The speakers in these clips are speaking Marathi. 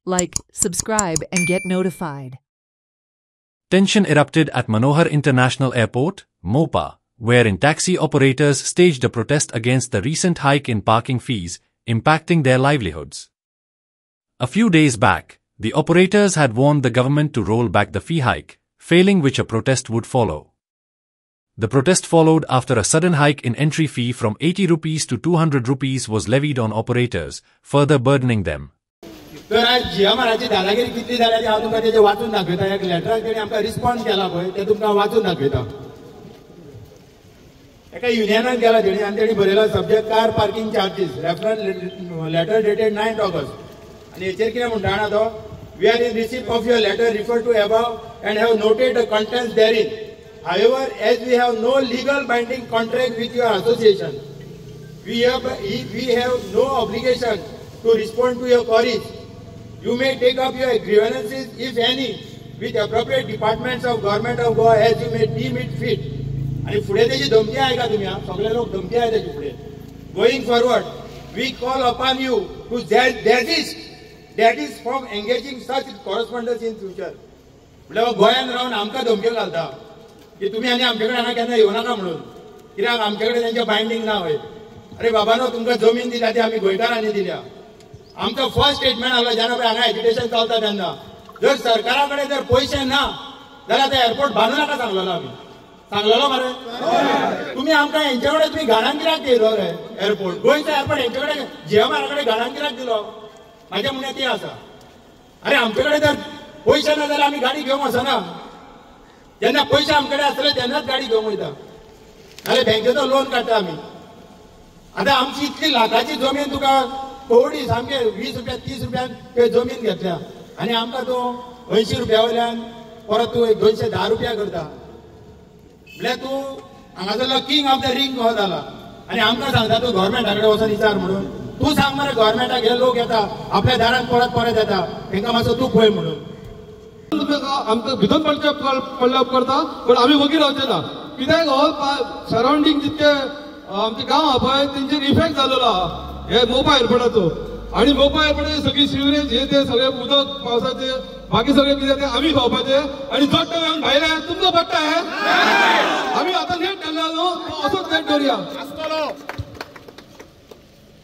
like, subscribe, and get notified. Tension erupted at Manohar International Airport, Mopa, wherein taxi operators staged a protest against the recent hike in parking fees, impacting their livelihoods. A few days back, the operators had warned the government to roll back the fee hike, failing which a protest would follow. The protest followed after a sudden hike in entry fee from 80 rupees to 200 rupees was levied on operators, further burdening them. तर आज जीएमआरची दादागिरी कितली जाल्या ती हांव तुमकां तेजे वाचून दाखयता. एक लेटराक तेणी आमकां रिस्पॉन्स केला पळय ते तुमकां वाचून दाखयता. एका युनियनान केला तेणी आनी तेणी बरयला subject car parking charges reference letter dated 9 August आनी हेचेर कितें म्हणटा जाणा तो we are in receipt of your letter refer to above and have noted the contents therein. However, as we have no legal binding contract with your association, we have no obligation to respond to your queries. You may take up your grievances, if any, with appropriate departments of government of Goa as you may deem it fit. आणि फुडें तेजी धमकी आहे का तुम्ही सगळे लोक धमकी आहे तेजी फुडें. Going forward, we call upon you to desist from engaging such correspondence in future. म्हणजे गोंयान रावन आमकां धमक्यो घालता की तुम्ही आनी आमचे कडेन हांगा केन्ना येवं नाका म्हणून. कित्याक आमचे कडेन तेंचे बायंडींग ना वय. अरे बाबानो तुमकां जमीन दिल्या ती आमी गोंयकारांनी दिल्या. आमचो फर्स्ट स्टेटमेंट आसलो जेन्ना पळय हांगा एज्युकेशन चलता तेन्ना जर सरकारा कडेन जर पयशे ना जाल्यार ते एअरपोर्ट बांदूं नाका सांगलेलो आमी. सांगलेलो मरे तुम्ही आमकां हेंचे कडेन तुमी घाणान कित्याक दिलो रे एअरपोर्ट. गोंयचो एअरपोर्ट हेंचे कडेन जीएमआरा कडेन घाणान कित्याक दिलो. म्हाजें म्हणणें तें आसा. अरे आमचे कडेन जर पयशे ना जाल्यार आमी गाडी घेवंक वचना. जेन्ना पयशे आमचे कडेन आसतले तेन्नाच गाडी घेवंक वयता. नाल्यार बँकेचो लोन काडटा आमी. आतां आमची इतली लाखाची जमीन तुका कोवडी सामके 20 रुपया 30 रुपयान जमीन घेतल्या आनी आमकां तूं 80 रुपया वयल्यान परत तूं 210 रुपया करता. म्हळ्यार तूं हांगासरलो किंग ऑफ द रिंग हो जाला आनी आमकां सांगता तूं गव्हर्मेंटा कडेन वचून विचार म्हणून. तूं सांग मरे गव्हर्मेंटाक हे लोक येता आपल्या दारान परत येता तांकां मातसो तूं पळय म्हणून. आमकां भितर पडल्या उपकारता पण आमी वगीर रावचे ना. कित्याक हो सरावंडींग जितके आमचे गांव आहा पळय तेंचेर इफेक्ट जाल्लो आहा हे मोपा एअरपोर्टाचो. आणि मोपा एअरपोर्टाची सगळी सिवरेज हे ते सगळे उदक पावसाचे बाकी सगळे कितें ते आमी खावपाचे आनी चड टायम भायले तुमकां पडटा हे. आमी आतां नेट घाल्ला न्हू तो असोच नेट दवरया.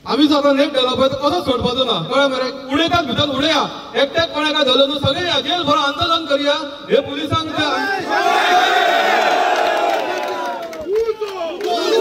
आमी जो आतां नेट घाला पळय तो कसोच सोडपाचो ना कळ्ळें मरे. उडयतात भितर उडया एकट्याक कोणाक धरलो न्हू सगळे जेल भरो आंदोलन करया हे पुलिसांक